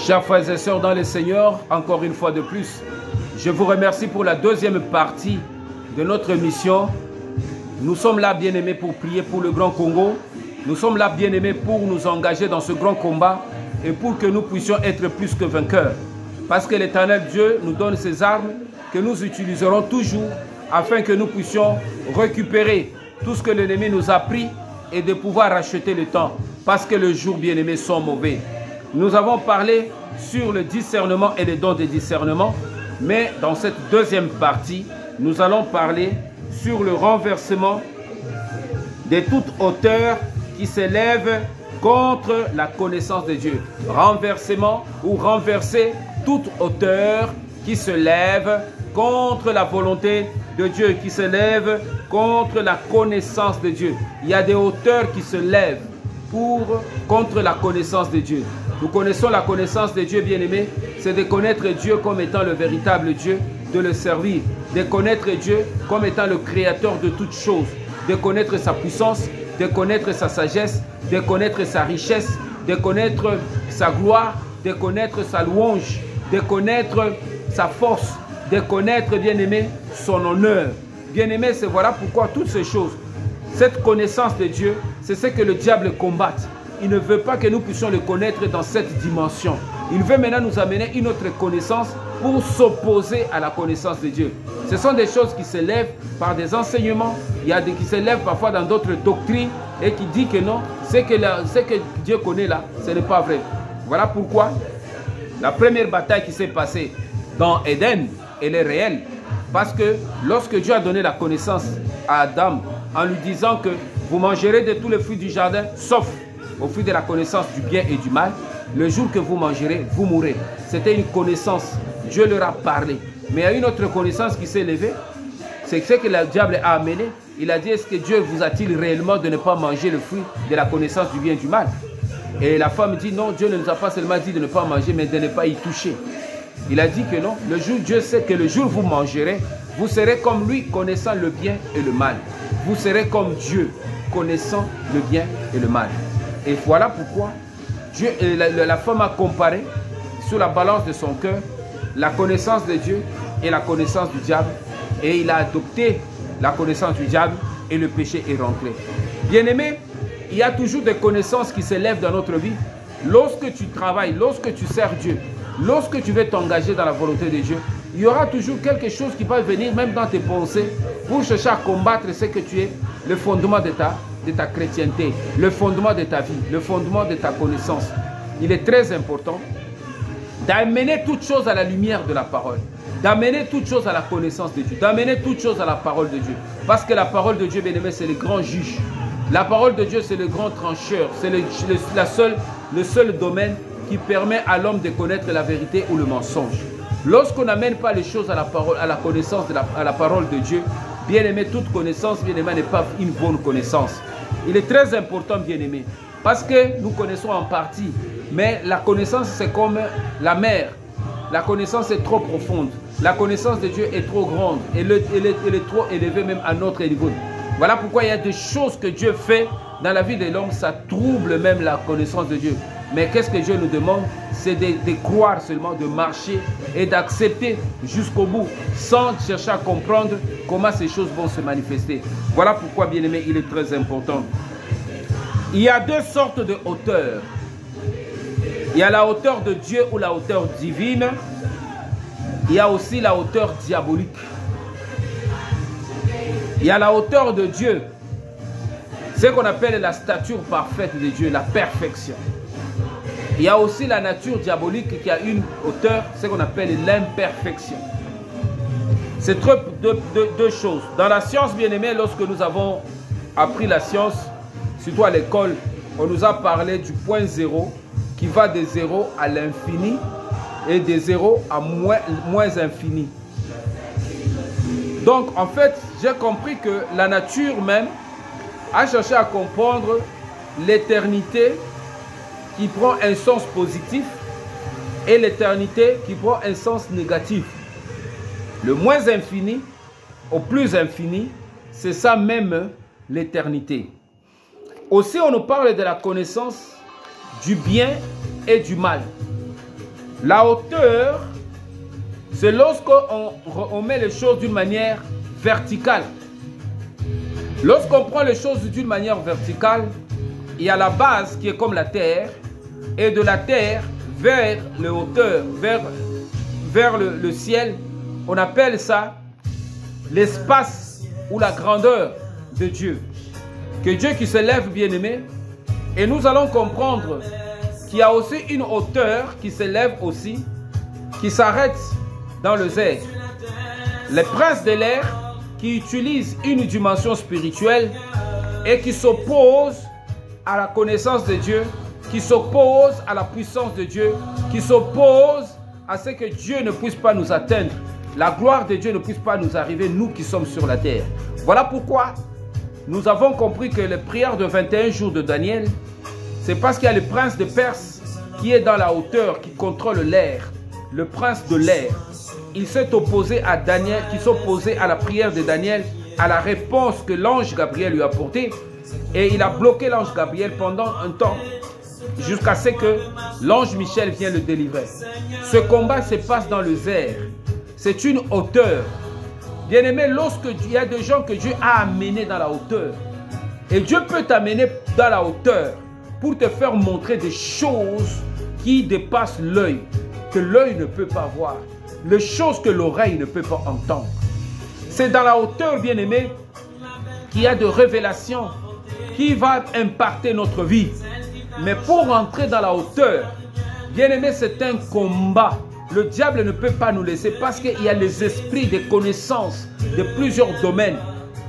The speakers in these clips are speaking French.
Chers frères et sœurs dans le Seigneur, encore une fois de plus, je vous remercie pour la deuxième partie de notre mission. Nous sommes là, bien-aimés, pour prier pour le Grand Congo. Nous sommes là, bien-aimés, pour nous engager dans ce grand combat et pour que nous puissions être plus que vainqueurs. Parce que l'Éternel Dieu nous donne ces armes que nous utiliserons toujours afin que nous puissions récupérer tout ce que l'ennemi nous a pris et de pouvoir racheter le temps. Parce que les jours, bien-aimés, sont mauvais. Nous avons parlé sur le discernement et les dons de discernement, mais dans cette deuxième partie, nous allons parler sur le renversement de toute hauteur qui s'élève contre la connaissance de Dieu. Renversement ou renverser toute hauteur qui se lève contre la volonté de Dieu, qui se lève contre la connaissance de Dieu. Il y a des hauteurs qui se lèvent contre la connaissance de Dieu. Nous connaissons la connaissance de Dieu, bien-aimé, c'est de connaître Dieu comme étant le véritable Dieu, de le servir, de connaître Dieu comme étant le créateur de toutes choses, de connaître sa puissance, de connaître sa sagesse, de connaître sa richesse, de connaître sa gloire, de connaître sa louange, de connaître sa force, de connaître, bien-aimé, son honneur. Bien-aimé, c'est voilà pourquoi toutes ces choses, cette connaissance de Dieu, c'est ce que le diable combat. Il ne veut pas que nous puissions le connaître dans cette dimension. Il veut maintenant nous amener une autre connaissance pour s'opposer à la connaissance de Dieu. Ce sont des choses qui se lèvent par des enseignements. Il y a des qui se lèvent parfois dans d'autres doctrines et qui disent que non, ce que Dieu connaît là, ce n'est pas vrai. Voilà pourquoi la première bataille qui s'est passée dans Éden, elle est réelle. Parce que lorsque Dieu a donné la connaissance à Adam en lui disant que vous mangerez de tous les fruits du jardin, sauf au fruit de la connaissance du bien et du mal, le jour que vous mangerez, vous mourrez. C'était une connaissance. Dieu leur a parlé. Mais il y a une autre connaissance qui s'est levée. C'est ce que le diable a amené. Il a dit, est-ce que Dieu vous a-t-il réellement de ne pas manger le fruit de la connaissance du bien et du mal? Et la femme dit, non, Dieu ne nous a pas seulement dit de ne pas manger, mais de ne pas y toucher. Il a dit que non, le jour, Dieu sait que le jour où vous mangerez, vous serez comme lui, connaissant le bien et le mal. Vous serez comme Dieu, connaissant le bien et le mal. Et voilà pourquoi Dieu, la femme a comparé sur la balance de son cœur la connaissance de Dieu et la connaissance du diable. Et il a adopté la connaissance du diable et le péché est rentré. Bien-aimé, il y a toujours des connaissances qui s'élèvent dans notre vie. Lorsque tu travailles, lorsque tu sers Dieu, lorsque tu veux t'engager dans la volonté de Dieu, il y aura toujours quelque chose qui va venir même dans tes pensées pour chercher à combattre ce que tu es, le fondement de ta chrétienté, le fondement de ta vie, le fondement de ta connaissance. Il est très important d'amener toutes choses à la lumière de la parole, d'amener toutes choses à la connaissance de Dieu, d'amener toutes choses à la parole de Dieu. Parce que la parole de Dieu, bien-aimé, c'est le grand juge. La parole de Dieu, c'est le grand trancheur. C'est le seul domaine qui permet à l'homme de connaître la vérité ou le mensonge. Lorsqu'on n'amène pas les choses à la parole, à la connaissance à la parole de Dieu, bien-aimé, toute connaissance, bien-aimé, n'est pas une bonne connaissance. Il est très important, bien-aimé, parce que nous connaissons en partie, mais la connaissance, c'est comme la mer. La connaissance est trop profonde. La connaissance de Dieu est trop grande. Elle est trop élevée même à notre niveau. Voilà pourquoi il y a des choses que Dieu fait dans la vie de l'homme, ça trouble même la connaissance de Dieu. Mais qu'est-ce que Dieu nous demande? C'est de croire seulement, de marcher et d'accepter jusqu'au bout, sans chercher à comprendre comment ces choses vont se manifester. Voilà pourquoi, bien-aimé, il est très important. Il y a deux sortes de hauteurs. Il y a la hauteur de Dieu ou la hauteur divine. Il y a aussi la hauteur diabolique. Il y a la hauteur de Dieu, ce qu'on appelle la stature parfaite de Dieu, la perfection. Il y a aussi la nature diabolique qui a une hauteur, ce qu'on appelle l'imperfection. C'est deux choses. Dans la science, bien-aimée, lorsque nous avons appris la science, surtout à l'école, on nous a parlé du point zéro qui va de 0 à l'infini et de 0 à moins infini. Donc, en fait, j'ai compris que la nature même a cherché à comprendre l'éternité qui prend un sens positif et l'éternité qui prend un sens négatif. Le moins infini au plus infini, c'est ça même l'éternité. Aussi, on nous parle de la connaissance du bien et du mal. La hauteur, c'est lorsqu'on met les choses d'une manière verticale. Lorsqu'on prend les choses d'une manière verticale, il y a la base qui est comme la terre, et de la terre vers les hauteurs, vers le ciel, on appelle ça l'espace ou la grandeur de Dieu. Que Dieu qui s'élève, bien-aimé, et nous allons comprendre qu'il y a aussi une hauteur qui s'élève aussi, qui s'arrête dans le air. Les princes de l'air qui utilisent une dimension spirituelle et qui s'opposent à la connaissance de Dieu, qui s'opposent à la puissance de Dieu, qui s'opposent à ce que Dieu ne puisse pas nous atteindre, la gloire de Dieu ne puisse pas nous arriver, nous qui sommes sur la terre. Voilà pourquoi nous avons compris que les prières de 21 jours de Daniel, c'est parce qu'il y a le prince de Perse qui est dans la hauteur, qui contrôle l'air, le prince de l'air. Il s'est opposé à Daniel, qui s'opposait à la prière de Daniel, à la réponse que l'ange Gabriel lui a apportée. Et il a bloqué l'ange Gabriel pendant un temps, jusqu'à ce que l'ange Michel vienne le délivrer. Ce combat se passe dans le air. C'est une hauteur. Bien-aimé, lorsqu'il y a des gens que Dieu a amenés dans la hauteur, et Dieu peut t'amener dans la hauteur pour te faire montrer des choses qui dépassent l'œil, que l'œil ne peut pas voir, les choses que l'oreille ne peut pas entendre. C'est dans la hauteur, bien-aimé, qu'il y a de révélations qui va impacter notre vie. Mais pour entrer dans la hauteur, bien-aimé, c'est un combat. Le diable ne peut pas nous laisser parce qu'il y a les esprits de connaissances de plusieurs domaines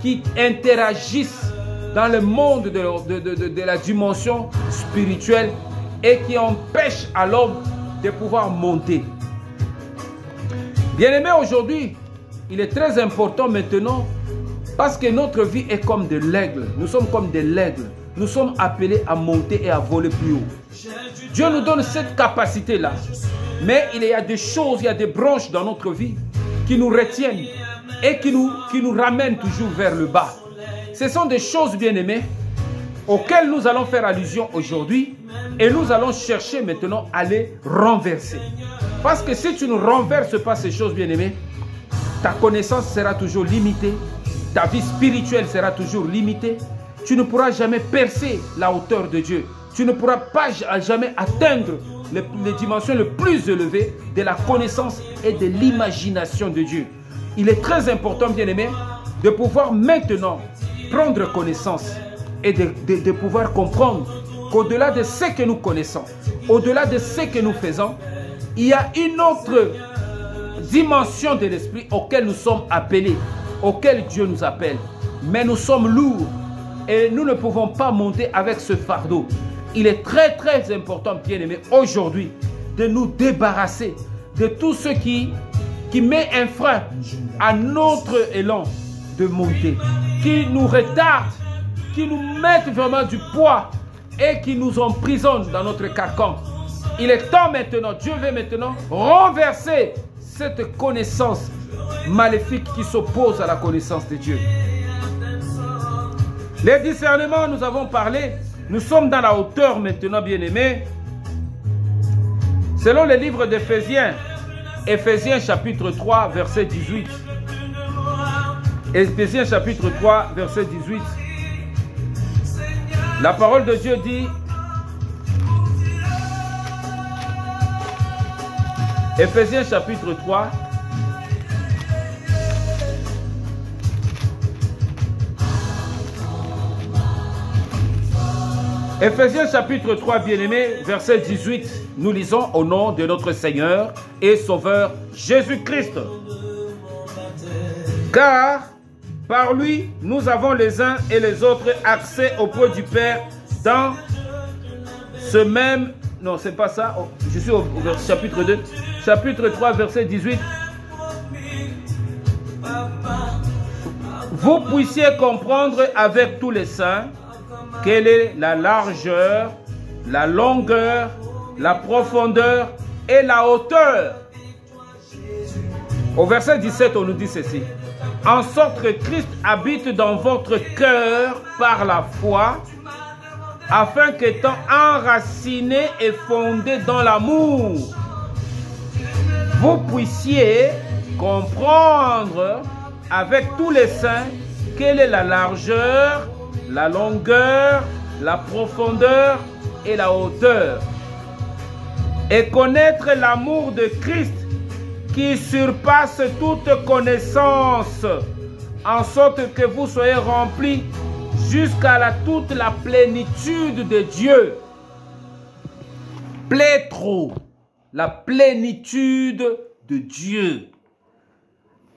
qui interagissent dans le monde de la dimension spirituelle et qui empêchent à l'homme de pouvoir monter. Bien-aimé, aujourd'hui, il est très important maintenant parce que notre vie est comme de l'aigle. Nous sommes comme de l'aigle. Nous sommes appelés à monter et à voler plus haut. Dieu nous donne cette capacité-là. Mais il y a des choses, il y a des branches dans notre vie qui nous retiennent et qui nous ramènent toujours vers le bas. Ce sont des choses, bien-aimées, auxquelles nous allons faire allusion aujourd'hui et nous allons chercher maintenant à les renverser. Parce que si tu ne renverses pas ces choses, bien-aimées, ta connaissance sera toujours limitée, ta vie spirituelle sera toujours limitée, tu ne pourras jamais percer la hauteur de Dieu, tu ne pourras pas jamais atteindre les dimensions les plus élevées de la connaissance et de l'imagination de Dieu. Il est très important, bien-aimé, de pouvoir maintenant prendre connaissance et de pouvoir comprendre qu'au-delà de ce que nous connaissons, au-delà de ce que nous faisons, il y a une autre dimension de l'esprit auquel nous sommes appelés, auquel Dieu nous appelle. Mais nous sommes lourds et nous ne pouvons pas monter avec ce fardeau. Il est très très important, bien-aimé, aujourd'hui, de nous débarrasser de tout ce qui met un frein à notre élan de monter, qui nous retarde, qui nous met vraiment du poids et qui nous emprisonne dans notre carcan. Il est temps maintenant, Dieu veut maintenant renverser cette connaissance maléfique qui s'oppose à la connaissance de Dieu. Les discernements, nous avons parlé. Nous sommes dans la hauteur maintenant, bien-aimés. Selon le livre d'Éphésiens, Éphésiens chapitre 3, verset 18. Éphésiens chapitre 3, verset 18. La parole de Dieu dit, Éphésiens chapitre 3, Éphésiens chapitre 3, bien-aimé, verset 18, nous lisons au nom de notre Seigneur et Sauveur Jésus-Christ. Car par lui, nous avons les uns et les autres accès auprès du Père dans ce même... Non, c'est pas ça. Je suis au chapitre 2. Chapitre 3, verset 18. Vous puissiez comprendre avec tous les saints quelle est la largeur, la longueur, la profondeur et la hauteur. Au verset 17, on nous dit ceci. En sorte que Christ habite dans votre cœur par la foi, afin qu'étant enraciné et fondé dans l'amour, vous puissiez comprendre avec tous les saints quelle est la largeur, la longueur, la profondeur et la hauteur, et connaître l'amour de Christ qui surpasse toute connaissance, en sorte que vous soyez remplis jusqu'à toute la plénitude de Dieu. Plétro, la plénitude de Dieu.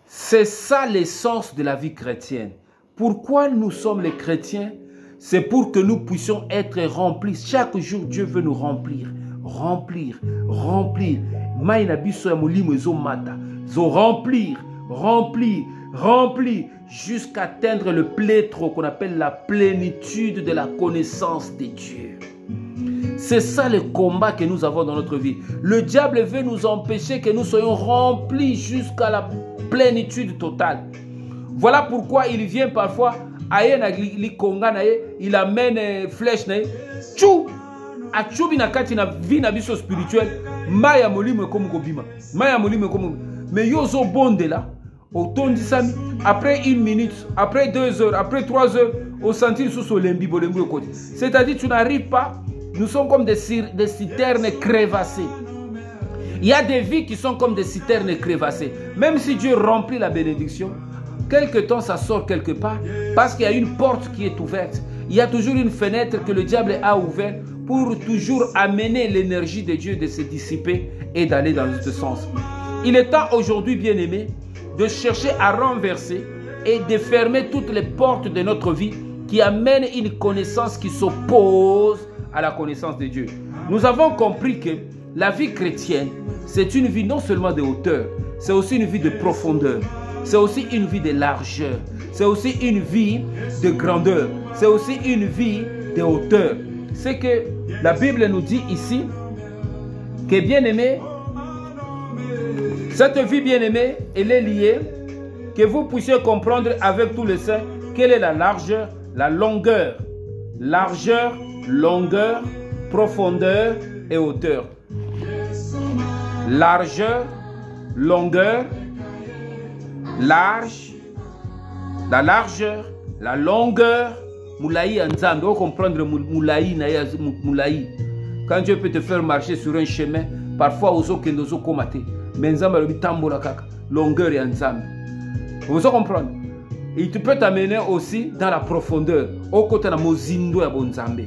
C'est ça l'essence de la vie chrétienne. Pourquoi nous sommes les chrétiens? C'est pour que nous puissions être remplis. Chaque jour, Dieu veut nous remplir. Remplir, remplir. Remplir, remplir, remplir, jusqu'à atteindre le plétro qu'on appelle la plénitude de la connaissance de Dieu. C'est ça le combat que nous avons dans notre vie. Le diable veut nous empêcher que nous soyons remplis jusqu'à la plénitude totale. Voilà pourquoi il vient parfois, il amène flèche, tchou, a tchoubi na kati na vie na biso spirituel, maya molimo comme kobima, maya molimo comme, mais yozo bonde là, au ton disami, après 1 minute, après 2 heures, après 3 heures, au sentir sous le lembi bolembo côté. C'est-à-dire tu n'arrives pas, nous sommes comme des citernes crevassées. Il y a des vies qui sont comme des citernes crevassées. Même si Dieu remplit la bénédiction, quelque temps ça sort quelque part parce qu'il y a une porte qui est ouverte. Il y a toujours une fenêtre que le diable a ouverte pour toujours amener l'énergie de Dieu de se dissiper et d'aller dans ce sens. Il est temps aujourd'hui, bien-aimés, de chercher à renverser et de fermer toutes les portes de notre vie qui amènent une connaissance qui s'oppose à la connaissance de Dieu. Nous avons compris que la vie chrétienne, c'est une vie non seulement de hauteur, c'est aussi une vie de profondeur, c'est aussi une vie de largeur, c'est aussi une vie de grandeur, c'est aussi une vie de hauteur. C'est que la Bible nous dit ici que, bien-aimé, cette vie bien-aimée, elle est liée, que vous puissiez comprendre avec tous les saints quelle est la largeur, la longueur, longueur, profondeur et hauteur. Largeur, longueur, large, la largeur, la longueur. Moulaï Nzambe, vous comprendre Moulaï. Quand Dieu peut te faire marcher sur un chemin, parfois aux autres nous ont combattu. Mais Nzambe le tambola kaka, longueur et Nzambe. Vous comprenez? Et tu peux t'amener aussi dans la profondeur. Au côté de Mozindo et Bonzambe.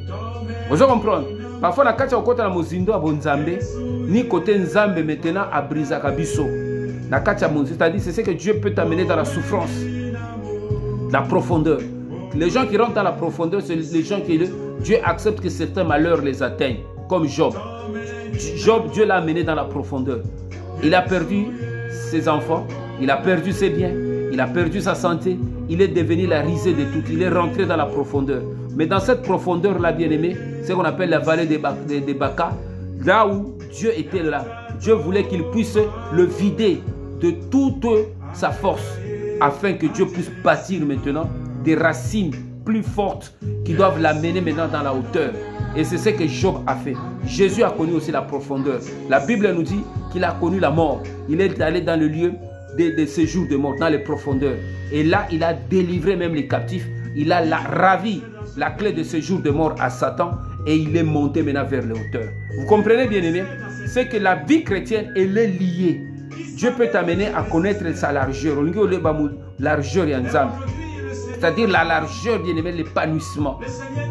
Vous comprenez? Parfois, na kati au côté de Mozindo et Bonzambe, ni côté Nzambe maintenant à Brisa Kabiso. Na kati Mozindo, c'est-à-dire c'est ce que Dieu peut t'amener dans la souffrance, la profondeur. Les gens qui rentrent dans la profondeur, c'est les gens qui Dieu accepte que certains malheurs les atteignent, comme Job. Job, Dieu l'a amené dans la profondeur. Il a perdu ses enfants, il a perdu ses biens, il a perdu sa santé, il est devenu la risée de tout, il est rentré dans la profondeur. Mais dans cette profondeur-là, bien-aimé, c'est ce qu'on appelle la vallée des Baka, là où Dieu était là. Dieu voulait qu'il puisse le vider de toute sa force, afin que Dieu puisse bâtir maintenant des racines plus fortes qui doivent l'amener maintenant dans la hauteur. Et c'est ce que Job a fait. Jésus a connu aussi la profondeur. La Bible nous dit qu'il a connu la mort. Il est allé dans le lieu de séjour de mort, dans les profondeurs. Et là, il a délivré même les captifs. Il a ravi la clé de séjour de mort à Satan. Et il est monté maintenant vers les hauteurs. Vous comprenez, bien-aimé? C'est que la vie chrétienne, elle est liée. Dieu peut t'amener à connaître sa largeur. Largeur et ensemble. C'est-à-dire la largeur, bien-aimé, l'épanouissement.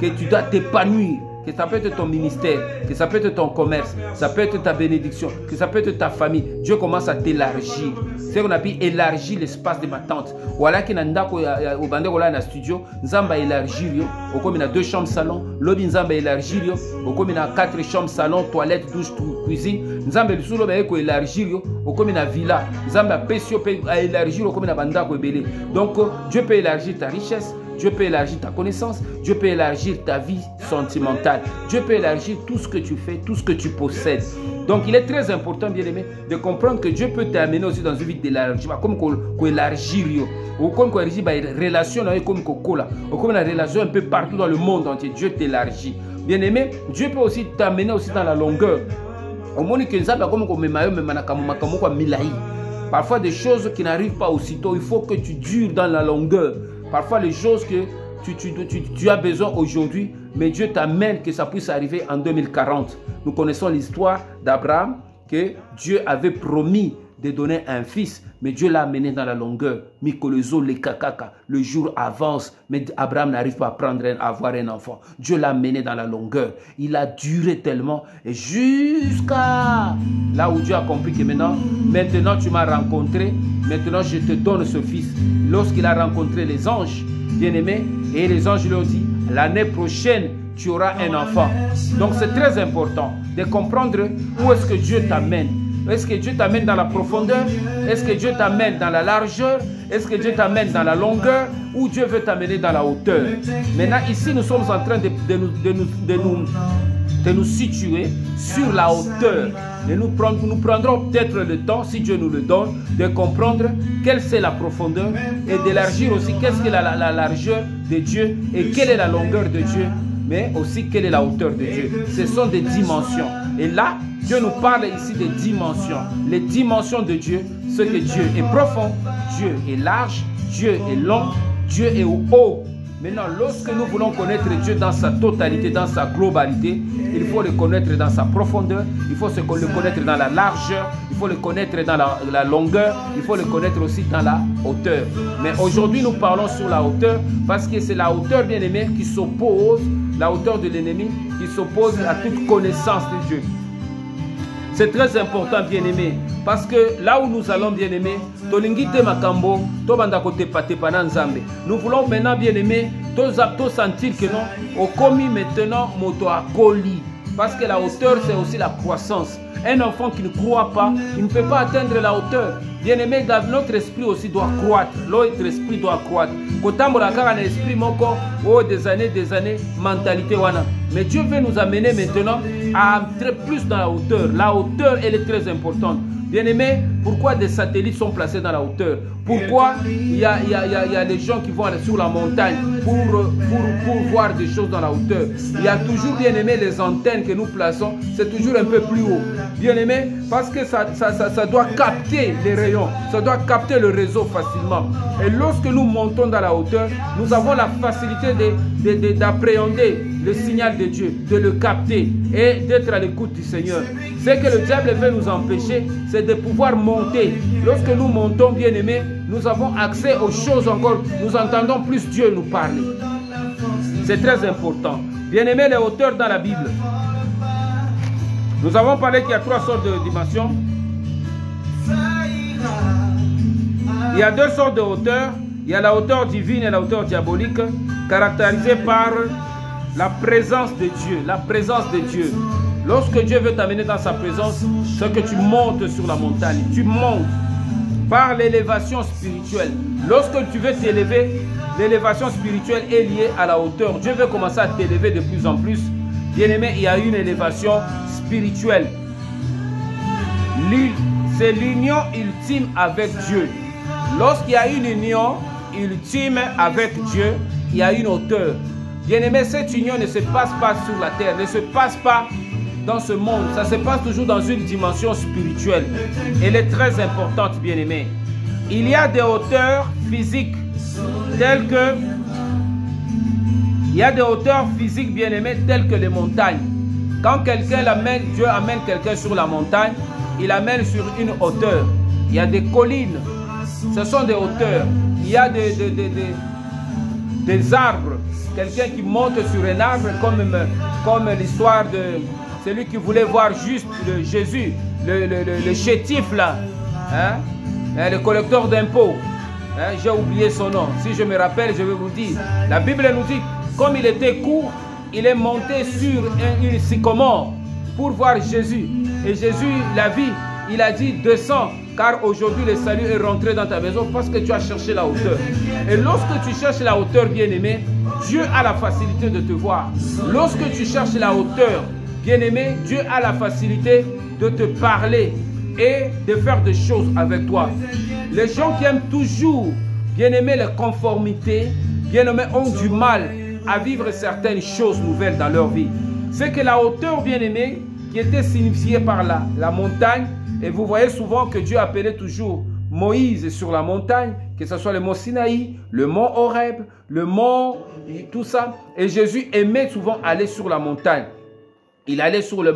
Que tu dois t'épanouir. Que ça peut être ton ministère, que ça peut être ton commerce, ça peut être ta bénédiction, que ça peut être ta famille. Dieu commence à t'élargir. C'est qu'on a pu élargir l'espace de ma tante. Voilà qu'il y a au bandé dans studio, Nzamba élargir yo. Au comme il y a 2 chambres salon, l'autre Nzamba élargir yo. Au comme il y a 4 chambres salon, toilette, douche, cuisine. Nzamba le sous l'eau élargir yo. Au comme il y a villa, Nzamba pesio peut élargir au comme il y a banda ko belé. Donc Dieu peut élargir ta richesse. Dieu peut élargir ta connaissance, Dieu peut élargir ta vie sentimentale, Dieu peut élargir tout ce que tu fais, tout ce que tu possèdes. Donc il est très important, bien aimé, de comprendre que Dieu peut t'amener aussi dans une vie d'élargissement, comme qu'on élargit, ou comme qu'on élargit une relation, comme une relation un peu partout dans le monde entier. Dieu t'élargit. Bien aimé, Dieu peut aussi t'amener aussi dans la longueur. Parfois des choses qui n'arrivent pas aussitôt, il faut que tu dures dans la longueur. Parfois les choses que tu as besoin aujourd'hui, mais Dieu t'amène que ça puisse arriver en 2040. Nous connaissons l'histoire d'Abraham, que Dieu avait promis de donner un fils, mais Dieu l'a amené dans la longueur. Mikolozo, le kakaka, le jour avance, mais Abraham n'arrive pas à avoir un enfant. Dieu l'a amené dans la longueur. Il a duré tellement, et jusqu'à là où Dieu a compris que maintenant tu m'as rencontré, maintenant je te donne ce fils. Lorsqu'il a rencontré les anges, bien-aimés, et les anges lui ont dit, l'année prochaine, tu auras un enfant. Donc c'est très important de comprendre où est-ce que Dieu t'amène. Est-ce que Dieu t'amène dans la profondeur? Est-ce que Dieu t'amène dans la largeur? Est-ce que Dieu t'amène dans la longueur? Ou Dieu veut t'amener dans la hauteur? Maintenant, ici, nous sommes en train de nous situer sur la hauteur. Et nous prendrons peut-être le temps, si Dieu nous le donne, de comprendre quelle c'est la profondeur et d'élargir aussi qu'est-ce que la largeur de Dieu et quelle est la longueur de Dieu, mais aussi quelle est la hauteur de Dieu. Ce sont des dimensions. Et là, Dieu nous parle ici des dimensions. Les dimensions de Dieu, c'est que Dieu est profond, Dieu est large, Dieu est long, Dieu est haut. Maintenant, lorsque nous voulons connaître Dieu dans sa totalité, dans sa globalité, il faut le connaître dans sa profondeur, il faut le connaître dans la largeur, il faut le connaître dans la longueur, il faut le connaître aussi dans la hauteur. Mais aujourd'hui, nous parlons sur la hauteur parce que c'est la hauteur, bien-aimé, qui s'oppose, la hauteur de l'ennemi, qui s'oppose à toute connaissance de Dieu. C'est très important, bien-aimé, parce que là où nous allons, bien-aimé, nous voulons maintenant, bien-aimé, tous sentir que non, au commis maintenant, moto à coli. Parce que la hauteur, c'est aussi la croissance. Un enfant qui ne croit pas, il ne peut pas atteindre la hauteur. Bien-aimé, notre esprit aussi doit croître. Notre esprit doit croître. Des années, mentalité. Mais Dieu veut nous amener maintenant à entrer plus dans la hauteur. La hauteur, elle est très importante. Bien-aimé, pourquoi des satellites sont placés dans la hauteur? Pourquoi il y a des gens qui vont aller sur la montagne pour voir des choses dans la hauteur? Il y a toujours, bien-aimé, les antennes que nous plaçons, c'est toujours un peu plus haut. Bien-aimé, parce que ça doit capter les rayons, ça doit capter le réseau facilement. Et lorsque nous montons dans la hauteur, nous avons la facilité d'appréhender le signal de Dieu, de le capter et d'être à l'écoute du Seigneur. Ce que le diable veut nous empêcher, c'est de pouvoir monter. Lorsque nous montons, bien-aimés, nous avons accès aux choses encore. Nous entendons plus Dieu nous parler. C'est très important. Bien-aimés, les hauteurs dans la Bible. Nous avons parlé qu'il y a 3 sortes de dimensions. Il y a 2 sortes de hauteurs. Il y a la hauteur divine et la hauteur diabolique, caractérisée par la présence de Dieu. La présence de Dieu. Lorsque Dieu veut t'amener dans sa présence, c'est que tu montes sur la montagne. Tu montes par l'élévation spirituelle. Lorsque tu veux t'élever, l'élévation spirituelle est liée à la hauteur. Dieu veut commencer à t'élever de plus en plus. Bien-aimé, il y a une élévation spirituelle. C'est l'union ultime avec Dieu. Lorsqu'il y a une union ultime avec Dieu, il y a une hauteur. Bien-aimé, cette union ne se passe pas sur la terre, ne se passe pas dans ce monde. Ça se passe toujours dans une dimension spirituelle. Elle est très importante, bien-aimé. Il y a des hauteurs physiques telles que... Il y a des hauteurs physiques, bien-aimés, telles que les montagnes. Quand quelqu'un l'amène, Dieu amène quelqu'un sur la montagne, il amène sur une hauteur. Il y a des collines. Ce sont des hauteurs. Il y a des arbres. Quelqu'un qui monte sur un arbre comme l'histoire de celui qui voulait voir juste Jésus, le chétif là, hein? Le collecteur d'impôts. Hein? J'ai oublié son nom. Si je me rappelle, je vais vous dire. La Bible nous dit, comme il était court, il est monté sur une sycomore pour voir Jésus. Et Jésus l'a vu. Il a dit, descends, car aujourd'hui le salut est rentré dans ta maison parce que tu as cherché la hauteur. Et lorsque tu cherches la hauteur, bien-aimé, Dieu a la facilité de te voir. Lorsque tu cherches la hauteur, bien-aimé, Dieu a la facilité de te parler et de faire des choses avec toi. Les gens qui aiment toujours, bien-aimé, les conformités, bien-aimé, ont du mal à vivre certaines choses nouvelles dans leur vie. C'est que la hauteur, bien-aimé, qui était signifié par la montagne. Et vous voyez souvent que Dieu appelait toujours Moïse sur la montagne, que ce soit le mont Sinaï, le mont Horeb, le mont, tout ça. Et Jésus aimait souvent aller sur la montagne. Il allait sur la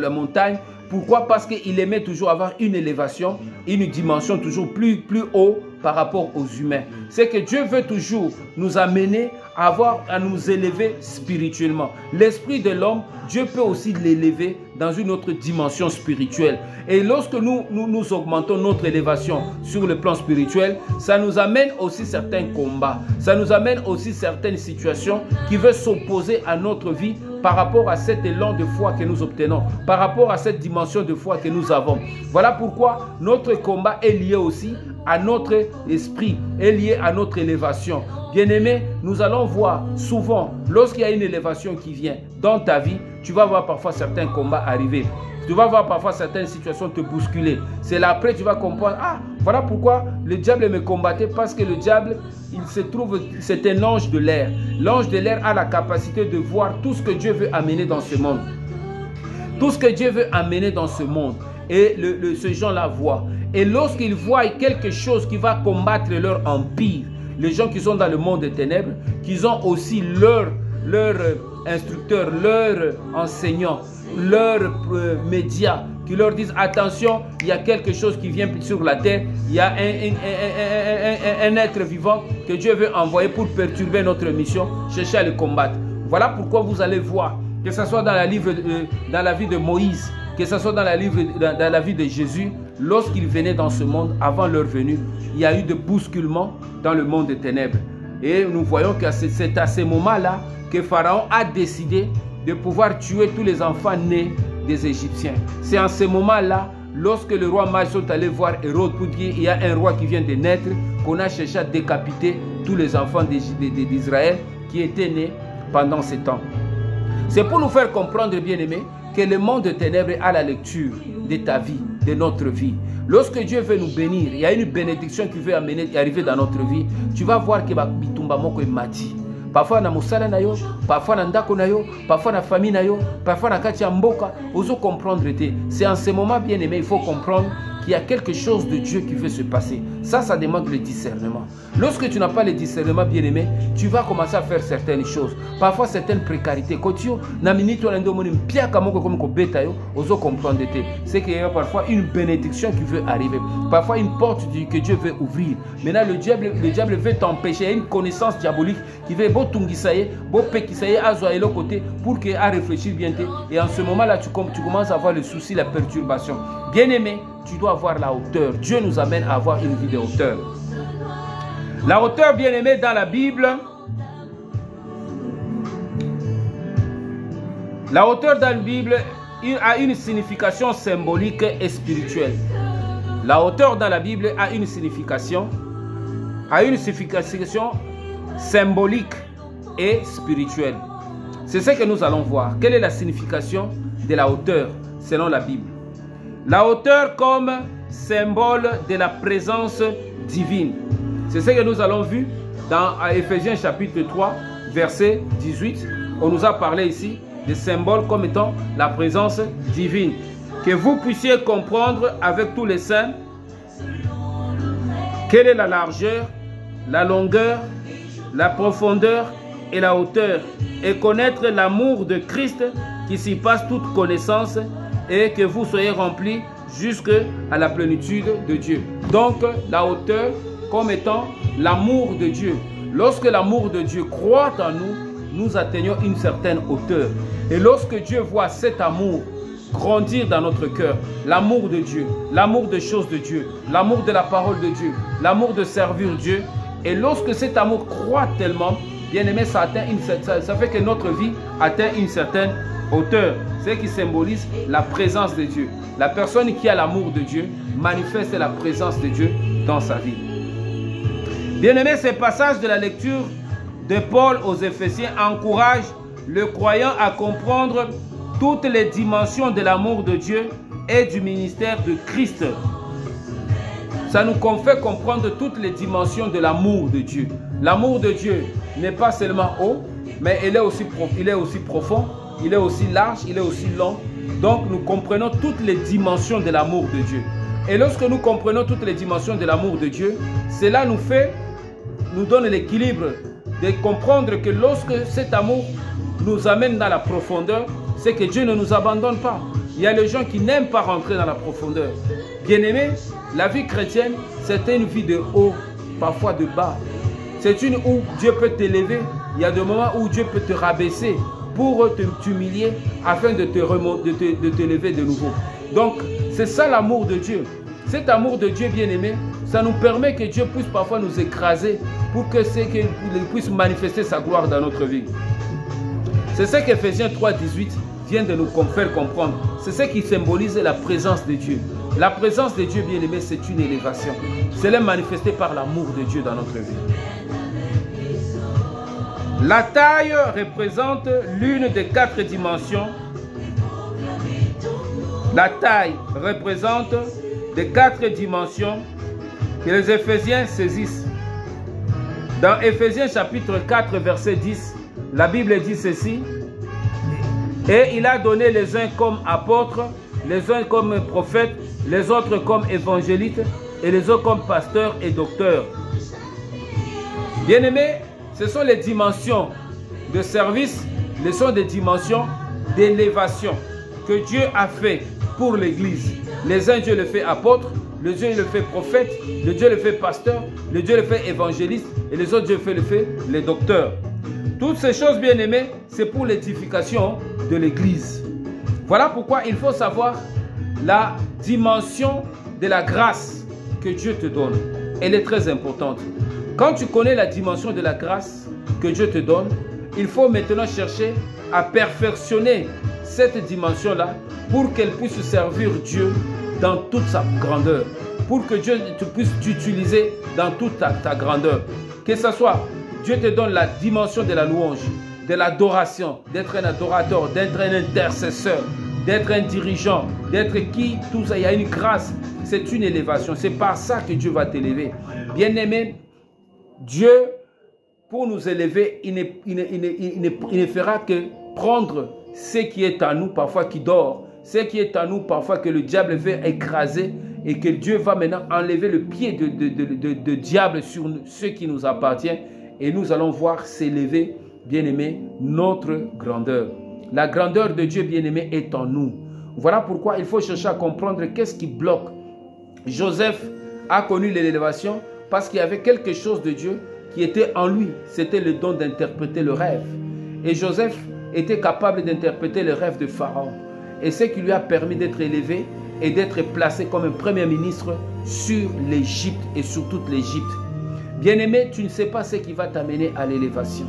montagne. Pourquoi? Parce qu'il aimait toujours avoir une élévation, une dimension toujours plus haut par rapport aux humains. C'est que Dieu veut toujours nous amener à nous élever spirituellement. L'esprit de l'homme, Dieu peut aussi l'élever dans une autre dimension spirituelle. Et lorsque nous augmentons notre élévation sur le plan spirituel, ça nous amène aussi certains combats. Ça nous amène aussi certaines situations qui veulent s'opposer à notre vie par rapport à cet élan de foi que nous obtenons, par rapport à cette dimension de foi que nous avons. Voilà pourquoi notre combat est lié aussi à notre esprit, est lié à notre élévation. Bien-aimé, nous allons voir souvent, lorsqu'il y a une élévation qui vient dans ta vie, tu vas voir parfois certains combats arriver. Tu vas voir parfois certaines situations te bousculer. C'est là après tu vas comprendre, ah, voilà pourquoi le diable me combattait, parce que le diable, il se trouve, c'est un ange de l'air. L'ange de l'air a la capacité de voir tout ce que Dieu veut amener dans ce monde. Tout ce que Dieu veut amener dans ce monde. Et ce gens-là voient. Et lorsqu'ils voient quelque chose qui va combattre leur empire, les gens qui sont dans le monde des ténèbres, qui ont aussi leur instructeur, leur enseignant, leurs médias, qui leur disent attention, il y a quelque chose qui vient sur la terre, il y a un être vivant que Dieu veut envoyer pour perturber notre mission, chercher à le combattre. Voilà pourquoi vous allez voir, que ce soit dans la vie de Moïse, que ce soit dans la vie de Jésus, lorsqu'ils venaient dans ce monde, avant leur venue, il y a eu de bousculements dans le monde des ténèbres. Et nous voyons que c'est à ce moment-là que Pharaon a décidé de pouvoir tuer tous les enfants nés des Égyptiens. C'est en ce moment-là, lorsque le roi mage sont allés voir Hérode pour dire il y a un roi qui vient de naître, qu'on a cherché à décapiter tous les enfants d'Israël qui étaient nés pendant ce temps. C'est pour nous faire comprendre, bien-aimés, que le monde de ténèbres est à la lecture de ta vie, de notre vie. Lorsque Dieu veut nous bénir, il y a une bénédiction qui veut arriver dans notre vie, tu vas voir que bitumba moko mati. Parfois na musala na yo, parfois na ndako na yo, parfois na famille na yo, parfois na kati ya mboka, ozo comprendre te. C'est en ce moment, bien aimé, il faut comprendre qu'il y a quelque chose de Dieu qui veut se passer. Ça demande le discernement. Lorsque tu n'as pas le discernement, bien aimé, tu vas commencer à faire certaines choses. Parfois certaines précarités. Quand tu na minute on ndo moni mpia kamoko comme ko beta yo, ozo comprendre te. C'est qu'il y a parfois une bénédiction qui veut arriver. Parfois une porte que Dieu veut ouvrir. Maintenant le diable veut t'empêcher. Il y a une connaissance diabolique qui veut beau tungisaye, beau pekisaye azoa le côté pour que à réfléchir bien te. Et en ce moment-là, tu commences à avoir le souci, la perturbation. Bien aimé, tu dois avoir la hauteur. Dieu nous amène à avoir une vie de hauteur. La hauteur, bien aimé, dans la Bible, la hauteur dans la Bible a une signification symbolique et spirituelle. La hauteur dans la Bible a une signification symbolique et spirituelle. C'est ce que nous allons voir. Quelle est la signification de la hauteur selon la Bible? La hauteur comme symbole de la présence divine. C'est ce que nous allons voir dans Éphésiens chapitre 3, verset 18. On nous a parlé ici des symboles comme étant la présence divine. Que vous puissiez comprendre avec tous les saints quelle est la largeur, la longueur, la profondeur et la hauteur, et connaître l'amour de Christ qui surpasse toute connaissance, et que vous soyez remplis jusqu'à la plénitude de Dieu. Donc la hauteur comme étant l'amour de Dieu. Lorsque l'amour de Dieu croît en nous, nous atteignons une certaine hauteur. Et lorsque Dieu voit cet amour grandir dans notre cœur, l'amour de Dieu, l'amour des choses de Dieu, l'amour de la parole de Dieu, l'amour de servir Dieu, et lorsque cet amour croît tellement, bien aimé, ça fait que notre vie atteint une certaine hauteur. C'est ce qui symbolise la présence de Dieu. La personne qui a l'amour de Dieu manifeste la présence de Dieu dans sa vie. Bien-aimé, ce passage de la lecture de Paul aux Éphésiens encourage le croyant à comprendre toutes les dimensions de l'amour de Dieu et du ministère de Christ. Ça nous fait comprendre toutes les dimensions de l'amour de Dieu. L'amour de Dieu n'est pas seulement haut, mais il est aussi profond, il est aussi large, il est aussi long, Donc nous comprenons toutes les dimensions de l'amour de Dieu. Et lorsque nous comprenons toutes les dimensions de l'amour de Dieu, cela nous donne l'équilibre de comprendre que lorsque cet amour nous amène dans la profondeur, c'est que Dieu ne nous abandonne pas. Il y a les gens qui n'aiment pas rentrer dans la profondeur. Bien-aimés, la vie chrétienne, c'est une vie de haut, parfois de bas. C'est une où Dieu peut t'élever. Il y a des moments où Dieu peut te rabaisser pour t'humilier afin de t'élever de nouveau. Donc, c'est ça l'amour de Dieu. Cet amour de Dieu bien-aimé, ça nous permet que Dieu puisse parfois nous écraser pour qu'il puisse manifester sa gloire dans notre vie. C'est ce qu'Éphésiens 3,18 vient de nous faire comprendre. C'est ce qui symbolise la présence de Dieu. La présence de Dieu bien-aimé, c'est une élévation. C'est manifesté par l'amour de Dieu dans notre vie. La taille représente l'une des 4 dimensions. La taille représente les 4 dimensions que les Éphésiens saisissent. Dans Éphésiens chapitre 4 verset 10, la Bible dit ceci: et il a donné les uns comme apôtres, les uns comme prophètes, les autres comme évangélistes et les autres comme pasteurs et docteurs. Bien-aimés, ce sont les dimensions de service, ce sont des dimensions d'élévation que Dieu a fait pour l'Église. Les uns, Dieu le fait apôtre, le Dieu le fait prophète, le Dieu le fait pasteur, le Dieu le fait évangéliste et les autres, Dieu le fait les docteurs. Toutes ces choses, bien-aimés, c'est pour l'édification de l'Église. Voilà pourquoi il faut savoir la dimension de la grâce que Dieu te donne. Elle est très importante. Quand tu connais la dimension de la grâce que Dieu te donne, il faut maintenant chercher à perfectionner cette dimension-là pour qu'elle puisse servir Dieu dans toute sa grandeur. Pour que Dieu te puisse t'utiliser dans toute ta grandeur. Que ce soit, Dieu te donne la dimension de la louange, de l'adoration, d'être un adorateur, d'être un intercesseur, d'être un dirigeant, d'être qui, tout ça, il y a une grâce. C'est une élévation. C'est par ça que Dieu va t'élever. Bien-aimé, Dieu, pour nous élever, il ne fera que prendre ce qui est à nous, parfois qui dort, ce qui est à nous, parfois que le diable veut écraser, et que Dieu va maintenant enlever le pied de diable sur ce qui nous appartient, et nous allons voir s'élever, bien-aimé, notre grandeur. La grandeur de Dieu, bien-aimé, est en nous. Voilà pourquoi il faut chercher à comprendre qu'est-ce qui bloque. Joseph a connu l'élévation parce qu'il y avait quelque chose de Dieu qui était en lui. C'était le don d'interpréter le rêve. Et Joseph était capable d'interpréter le rêve de Pharaon. Et ce qui lui a permis d'être élevé et d'être placé comme un premier ministre sur l'Égypte et sur toute l'Égypte. Bien-aimé, tu ne sais pas ce qui va t'amener à l'élévation.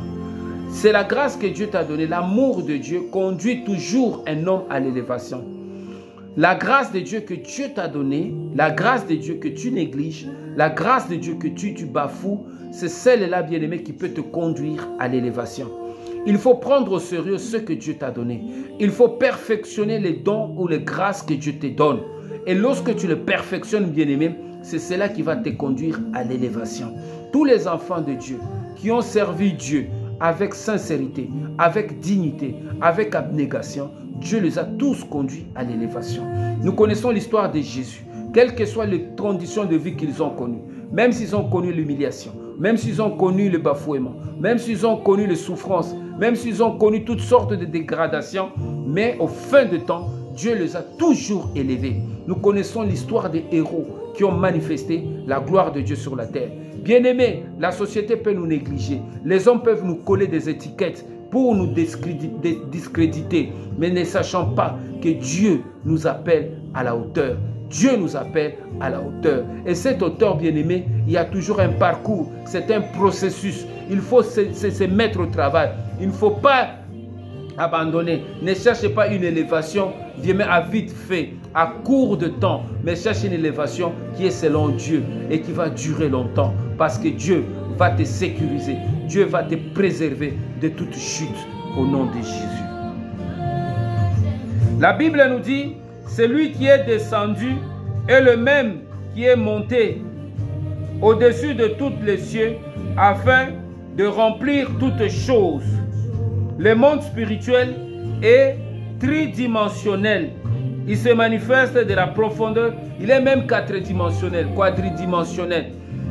C'est la grâce que Dieu t'a donnée. L'amour de Dieu conduit toujours un homme à l'élévation. La grâce de Dieu que Dieu t'a donnée, la grâce de Dieu que tu négliges, la grâce de Dieu que tu bafoues, c'est celle-là, bien-aimé, qui peut te conduire à l'élévation. Il faut prendre au sérieux ce que Dieu t'a donné. Il faut perfectionner les dons ou les grâces que Dieu te donne. Et lorsque tu le perfectionnes, bien-aimé, c'est cela qui va te conduire à l'élévation. Tous les enfants de Dieu qui ont servi Dieu avec sincérité, avec dignité, avec abnégation, Dieu les a tous conduits à l'élévation. Nous connaissons l'histoire de Jésus. Quelles que soient les conditions de vie qu'ils ont connues, même s'ils ont connu l'humiliation, même s'ils ont connu le bafouement, même s'ils ont connu les souffrances, même s'ils ont connu toutes sortes de dégradations, mais au fin de temps, Dieu les a toujours élevés. Nous connaissons l'histoire des héros qui ont manifesté la gloire de Dieu sur la terre. Bien-aimés, la société peut nous négliger. Les hommes peuvent nous coller des étiquettes pour nous discréditer, mais ne sachant pas que Dieu nous appelle à la hauteur. Dieu nous appelle à la hauteur. Et cette hauteur, bien-aimé, il y a toujours un parcours. C'est un processus. Il faut se mettre au travail. Il ne faut pas abandonner. Ne cherchez pas une élévation, bien à vite fait, à court de temps, mais cherchez une élévation qui est selon Dieu et qui va durer longtemps. Parce que Dieu va te sécuriser. Dieu va te préserver de toute chute au nom de Jésus. La Bible nous dit, celui qui est descendu est le même qui est monté au-dessus de tous les cieux afin de remplir toutes choses. Le monde spirituel est tridimensionnel. Il se manifeste de la profondeur. Il est même quatridimensionnel, quadridimensionnel.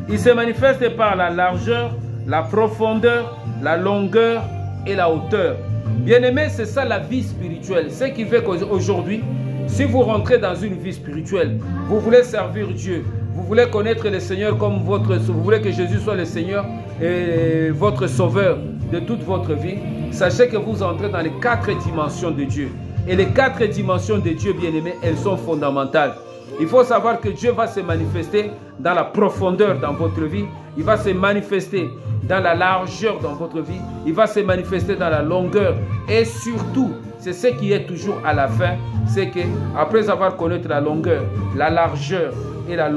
Il se manifeste par la largeur, la profondeur, la longueur et la hauteur. Bien-aimé, c'est ça la vie spirituelle. Ce qui fait qu'aujourd'hui, si vous rentrez dans une vie spirituelle, vous voulez servir Dieu, vous voulez connaître le Seigneur comme votre... Vous voulez que Jésus soit le Seigneur et votre sauveur de toute votre vie, sachez que vous entrez dans les 4 dimensions de Dieu. Et les 4 dimensions de Dieu, bien-aimés, elles sont fondamentales. Il faut savoir que Dieu va se manifester dans la profondeur dans votre vie. Il va se manifester dans la largeur dans votre vie. Il va se manifester dans la longueur. Et surtout, c'est ce qui est toujours à la fin, c'est que après avoir connu la longueur, la largeur et la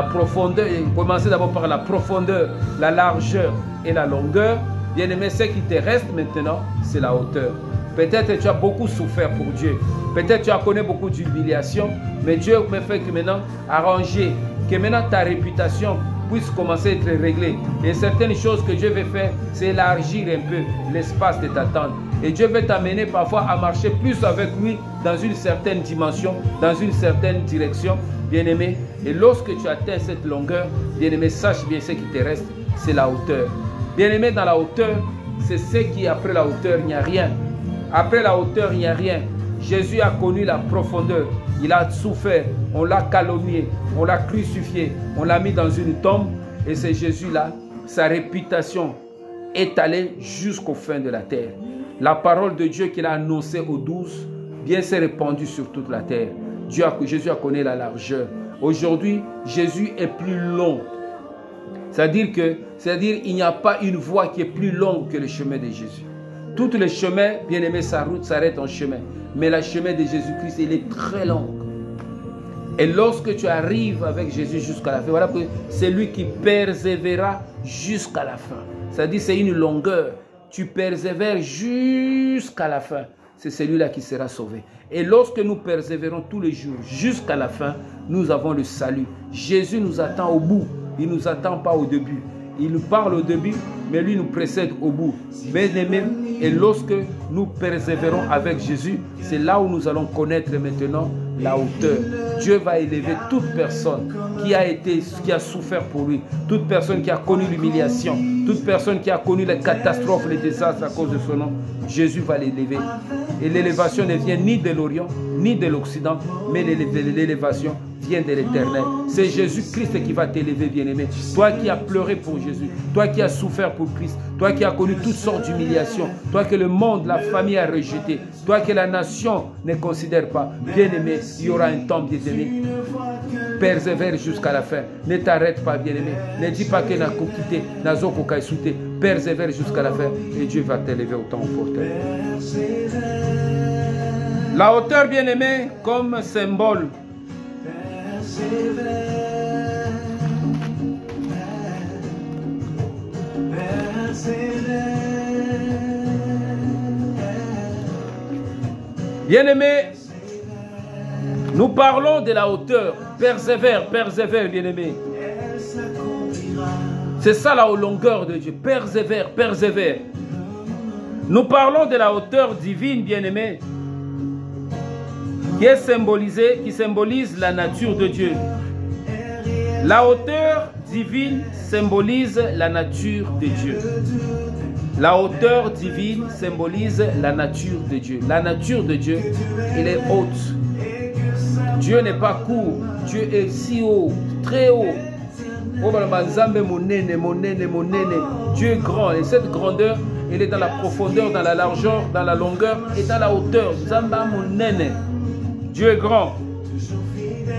profondeur, commencez d'abord par la profondeur, la largeur et la longueur. Bien aimé, ce qui te reste maintenant, c'est la hauteur. Peut-être que tu as beaucoup souffert pour Dieu. Peut-être que tu as connu beaucoup d'humiliation. Mais Dieu me fait que maintenant arranger, que maintenant ta réputation puisse commencer à être réglée. Et certaines choses que Dieu veut faire, c'est élargir un peu l'espace de t'attendre. Et Dieu veut t'amener parfois à marcher plus avec lui dans une certaine dimension, dans une certaine direction, bien-aimé. Et lorsque tu atteins cette longueur, bien-aimé, sache bien ce qui te reste, c'est la hauteur. Bien-aimé, dans la hauteur, c'est ce qui, après la hauteur, il n'y a rien. Après la hauteur, il n'y a rien. Jésus a connu la profondeur. Il a souffert. On l'a calomnié. On l'a crucifié. On l'a mis dans une tombe. Et c'est Jésus-là. Sa réputation est allée jusqu'au fin de la terre. La parole de Dieu qu'il a annoncée aux 12, bien s'est répandue sur toute la terre. Jésus a connu la largeur. Aujourd'hui, Jésus est plus long. C'est-à-dire qu'il n'y a pas une voie qui est plus longue que le chemin de Jésus. Tous les chemins, bien aimé, sa route s'arrête en chemin. Mais le chemin de Jésus-Christ, il est très long. Et lorsque tu arrives avec Jésus jusqu'à la fin, voilà que c'est lui qui persévérera jusqu'à la fin. C'est-à-dire c'est une longueur. Tu persévères jusqu'à la fin. C'est celui-là qui sera sauvé. Et lorsque nous persévérons tous les jours jusqu'à la fin, nous avons le salut. Jésus nous attend au bout. Il ne nous attend pas au début. Il nous parle au début, mais lui nous précède au bout. Bien-aimés, et lorsque nous persévérons avec Jésus, c'est là où nous allons connaître maintenant la hauteur. Dieu va élever toute personne qui a souffert pour lui, toute personne qui a connu l'humiliation, toute personne qui a connu les catastrophes, les désastres à cause de son nom. Jésus va l'élever. Et l'élévation ne vient ni de l'Orient, ni de l'Occident, mais l'élévation vient de l'Éternel. C'est Jésus-Christ qui va t'élever, bien-aimé. Toi qui as pleuré pour Jésus, toi qui as souffert pour Christ, toi qui as connu toutes sortes d'humiliations, toi que le monde, la famille a rejeté, toi que la nation ne considère pas, bien-aimé, il y aura un temps, bien-aimé. Persévère jusqu'à la fin. Ne t'arrête pas, bien-aimé. Ne dis pas que n'a quitté, n'a zoko kaisouté. Persévère jusqu'à la fin et Dieu va t'élever au temps opportun. La hauteur, bien-aimé, comme symbole. Bien-aimé, nous parlons de la hauteur. Persévère, persévère, bien-aimé. C'est ça la longueur de Dieu. Persévère, persévère. Nous parlons de la hauteur divine, bien-aimé, qui est symbolisée, qui symbolise la nature de Dieu. La hauteur divine symbolise la nature de Dieu. La hauteur divine symbolise la nature de Dieu. La nature de Dieu, elle est haute. Dieu n'est pas court. Dieu est si haut, très haut. Dieu est grand. Et cette grandeur, elle est dans la profondeur, dans la largeur, dans la longueur et dans la hauteur. Dieu est grand.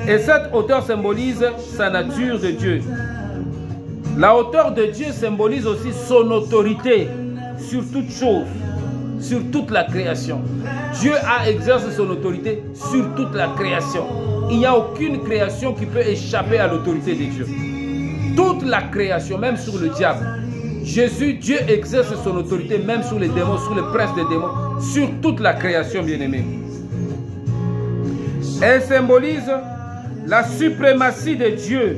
Et cette hauteur symbolise sa nature de Dieu. La hauteur de Dieu symbolise aussi son autorité sur toute chose, sur toute la création. Dieu a exercé son autorité sur toute la création. Il n'y a aucune création qui peut échapper à l'autorité de Dieu. Toute la création, même sur le diable. Dieu exerce son autorité même sur les démons, sur les princes des démons, sur toute la création, bien-aimée. Elle symbolise la suprématie de Dieu.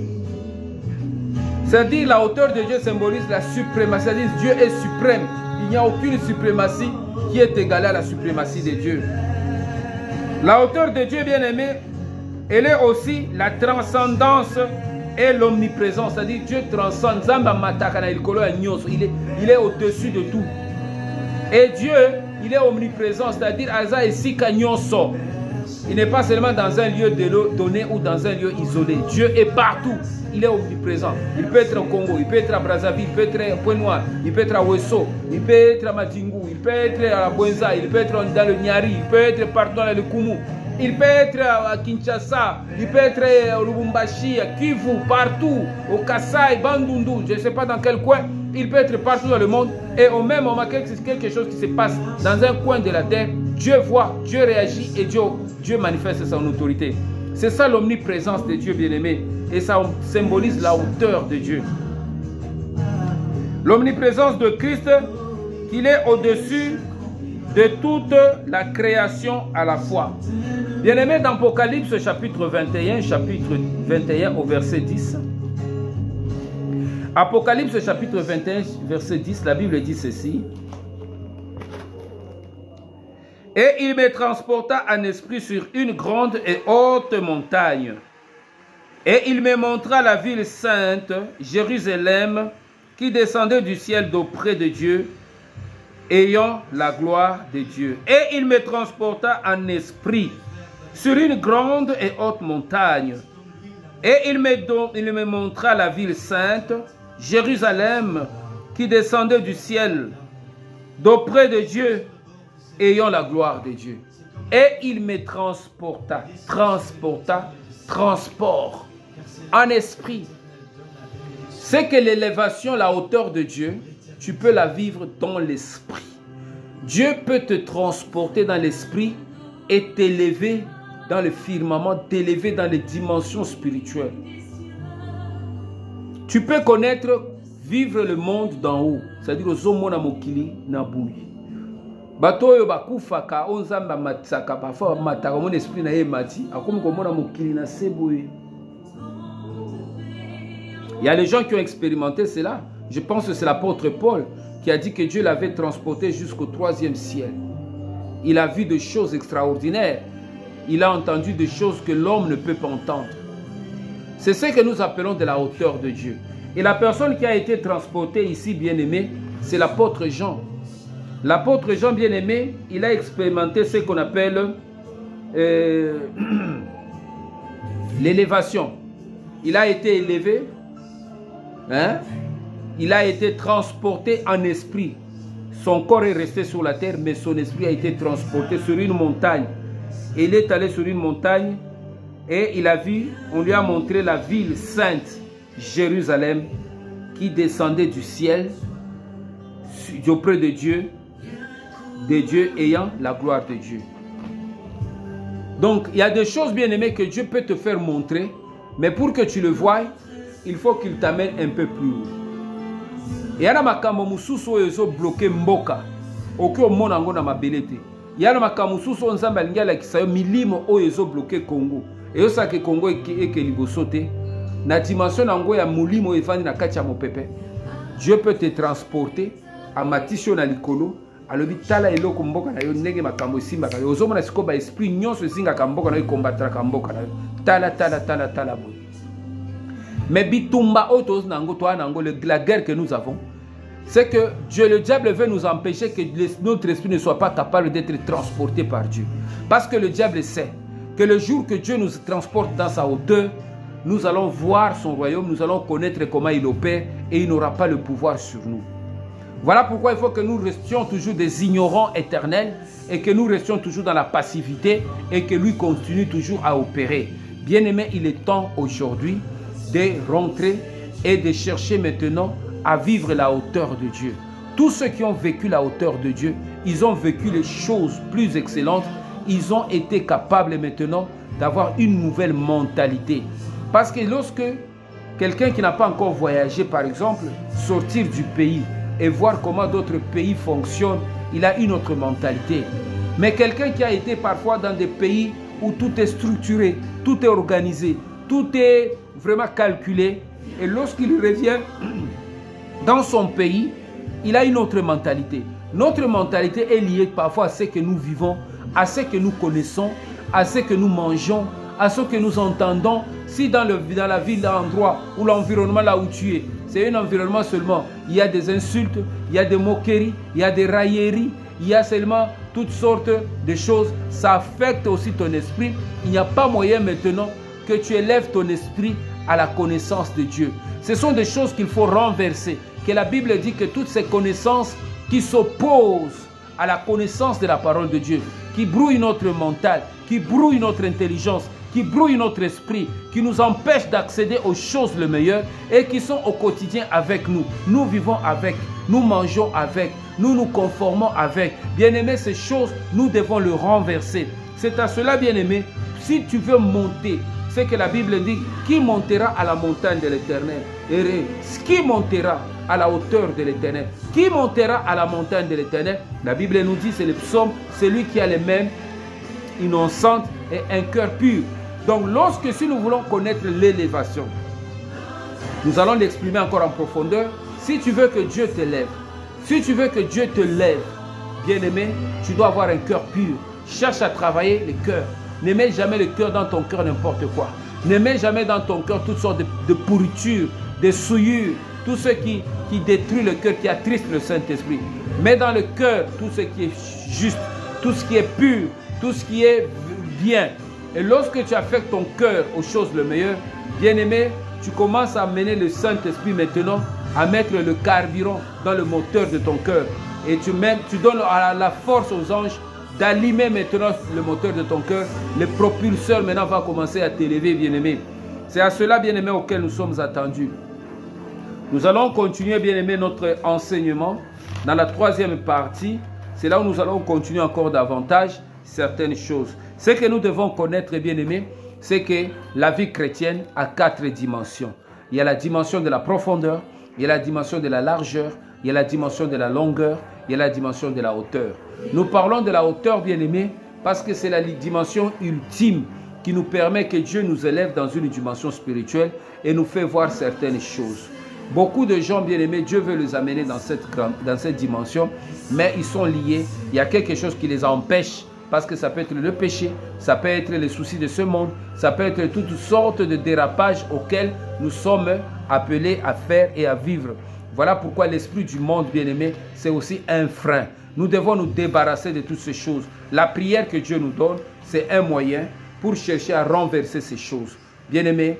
C'est-à-dire la hauteur de Dieu symbolise la suprématie. C'est-à-dire Dieu est suprême. Il n'y a aucune suprématie qui est égalée à la suprématie de Dieu. La hauteur de Dieu, bien-aimé, elle est aussi la transcendance et l'omniprésence. C'est-à-dire Dieu transcende. Il est au-dessus de tout. Et Dieu, il est omniprésent. C'est-à-dire il n'est pas seulement dans un lieu donné ou dans un lieu isolé. Dieu est partout. Il est omniprésent. Il peut être au Congo, il peut être à Brazzaville, il peut être à Pointe-Noire, il peut être à Wesso, il peut être à Madingu, il peut être à la Bwenza, il peut être dans le Nyari, il peut être partout dans le Kumu, il peut être à Kinshasa, il peut être au Lubumbashi, à Kivu, partout, au Kasai, Bandundu, je ne sais pas dans quel coin. Il peut être partout dans le monde. Et au même moment, quelque chose qui se passe dans un coin de la terre, Dieu voit, Dieu réagit et Dieu manifeste son autorité. C'est ça l'omniprésence de Dieu, bien-aimé. Et ça symbolise la hauteur de Dieu. L'omniprésence de Christ, qu'il est au-dessus de toute la création à la fois. Bien-aimé, dans Apocalypse chapitre 21 au verset 10. Apocalypse chapitre 21 verset 10, la Bible dit ceci. Et il me transporta en esprit sur une grande et haute montagne. Et il me montra la ville sainte, Jérusalem, qui descendait du ciel d'auprès de Dieu, ayant la gloire de Dieu. Et il me transporta en esprit sur une grande et haute montagne. Et il me montra la ville sainte, Jérusalem, qui descendait du ciel d'auprès de Dieu, ayant la gloire de Dieu. Et il me transporta, transport, en esprit. C'est que l'élévation, la hauteur de Dieu, tu peux la vivre dans l'esprit. Dieu peut te transporter dans l'esprit et t'élever dans le firmament, t'élever dans les dimensions spirituelles. Tu peux connaître, vivre le monde d'en haut, c'est-à-dire aux hommes mokili naboui. Batoyo bakufaka onzamba matsaka parfois mataka mon esprit na yemati akomi komona mokili na seboye. Il y a les gens qui ont expérimenté cela. Je pense que c'est l'apôtre Paul qui a dit que Dieu l'avait transporté jusqu'au 3e ciel. Il a vu des choses extraordinaires. Il a entendu des choses que l'homme ne peut pas entendre. C'est ce que nous appelons de la hauteur de Dieu. Et la personne qui a été transportée ici, bien-aimé, c'est l'apôtre Jean. L'apôtre Jean, bien-aimé, il a expérimenté ce qu'on appelle l'élévation. Il a été élevé, hein? Il a été transporté en esprit. Son corps est resté sur la terre, mais son esprit a été transporté sur une montagne. Et il est allé sur une montagne et il a vu, on lui a montré la ville sainte, Jérusalem, qui descendait du ciel auprès de Dieu ayant la gloire de Dieu. Donc, il y a des choses, bien aimées, que Dieu peut te faire montrer, mais pour que tu le voies, il faut qu'il t'amène un peu plus haut. Il y a des gens qui ont bloqué Mboka, qui ont bloqué il y a des gens qui ont bloqué Congo. Et ça que Congo est libosoté. Na dimension nango ya mulimo evandi na kati ya mopepe. Dieu peut te transporter à matisho na likolo. Alobi tala eloko mboka na yo ndenge makambo simba ka yo ozomona siko ba esprit nyonso ezinga ka mboka na yo combattre ka mboka na yo. Tala bo. Mais bitumba autos nango toi nango la guerre que nous avons, c'est que Dieu, le diable veut nous empêcher que notre esprit ne soit pas capable d'être transporté par Dieu. Parce que le diable sait que le jour que Dieu nous transporte dans sa hauteur, nous allons voir son royaume, nous allons connaître comment il opère et il n'aura pas le pouvoir sur nous. Voilà pourquoi il faut que nous restions toujours des ignorants éternels et que nous restions toujours dans la passivité et que lui continue toujours à opérer. Bien-aimé, il est temps aujourd'hui de rentrer et de chercher maintenant à vivre la hauteur de Dieu. Tous ceux qui ont vécu la hauteur de Dieu, ils ont vécu les choses plus excellentes. Ils ont été capables maintenant d'avoir une nouvelle mentalité. Parce que lorsque quelqu'un qui n'a pas encore voyagé, par exemple, sortir du pays et voir comment d'autres pays fonctionnent, il a une autre mentalité. Mais quelqu'un qui a été parfois dans des pays où tout est structuré, tout est organisé, tout est vraiment calculé, et lorsqu'il revient dans son pays, il a une autre mentalité. Notre mentalité est liée parfois à ce que nous vivons, à ce que nous connaissons, à ce que nous mangeons, à ce que nous entendons. Si dans la ville, l'endroit ou l'environnement là où tu es, c'est un environnement seulement, il y a des insultes, il y a des moqueries, il y a des railleries, il y a seulement toutes sortes de choses, ça affecte aussi ton esprit. Il n'y a pas moyen maintenant que tu élèves ton esprit à la connaissance de Dieu. Ce sont des choses qu'il faut renverser, que la Bible dit que toutes ces connaissances qui s'opposent à la connaissance de la parole de Dieu, qui brouillent notre mental, qui brouillent notre intelligence, qui brouillent notre esprit, qui nous empêchent d'accéder aux choses les meilleures et qui sont au quotidien avec nous. Nous vivons avec, nous mangeons avec, nous nous conformons avec. Bien-aimés, ces choses, nous devons le renverser. C'est à cela, bien-aimé, si tu veux monter, c'est que la Bible dit, qui montera à la montagne de l'Éternel? Qui montera à la hauteur de l'Éternel? Qui montera à la montagne de l'Éternel? La Bible nous dit, c'est le psaume, celui qui a les mains innocentes et un cœur pur. Donc, si nous voulons connaître l'élévation, nous allons l'exprimer encore en profondeur. Si tu veux que Dieu te lève, si tu veux que Dieu te lève, bien-aimé, tu dois avoir un cœur pur. Cherche à travailler le cœur. Ne mets jamais le cœur dans ton cœur n'importe quoi. Ne mets jamais dans ton cœur toutes sortes de pourritures, de souillures, tout ce qui détruit le cœur, qui attriste le Saint-Esprit. Mets dans le cœur tout ce qui est juste, tout ce qui est pur, tout ce qui est bien. Et lorsque tu affectes ton cœur aux choses le meilleur, bien-aimé, tu commences à amener le Saint-Esprit maintenant à mettre le carburant dans le moteur de ton cœur. Et tu donnes la force aux anges d'allumer maintenant le moteur de ton cœur. Le propulseur maintenant va commencer à t'élever, bien-aimé. C'est à cela, bien-aimé, auquel nous sommes attendus. Nous allons continuer, bien-aimé, notre enseignement dans la troisième partie. C'est là où nous allons continuer encore davantage certaines choses. Ce que nous devons connaître, bien-aimé, c'est que la vie chrétienne a 4 dimensions. Il y a la dimension de la profondeur, il y a la dimension de la largeur, il y a la dimension de la longueur, il y a la dimension de la hauteur. Nous parlons de la hauteur, bien-aimé, parce que c'est la dimension ultime qui nous permet que Dieu nous élève dans une dimension spirituelle et nous fait voir certaines choses. Beaucoup de gens, bien-aimés, Dieu veut les amener dans cette dimension, mais ils sont liés. Il y a quelque chose qui les empêche, parce que ça peut être le péché, ça peut être les soucis de ce monde, ça peut être toutes sortes de dérapages auxquels nous sommes appelés à faire et à vivre. Voilà pourquoi l'esprit du monde, bien-aimé, c'est aussi un frein. Nous devons nous débarrasser de toutes ces choses. La prière que Dieu nous donne, c'est un moyen pour chercher à renverser ces choses. Bien-aimé,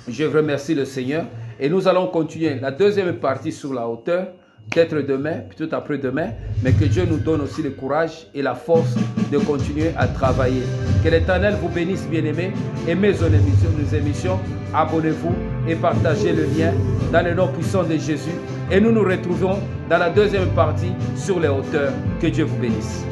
je remercie le Seigneur et nous allons continuer la deuxième partie sur la hauteur, peut-être demain, peut-être après-demain, mais que Dieu nous donne aussi le courage et la force de continuer à travailler. Que l'Éternel vous bénisse, bien-aimés. Aimez nos émissions, abonnez-vous et partagez le lien dans le nom puissant de Jésus. Et nous nous retrouvons dans la deuxième partie sur les hauteurs. Que Dieu vous bénisse.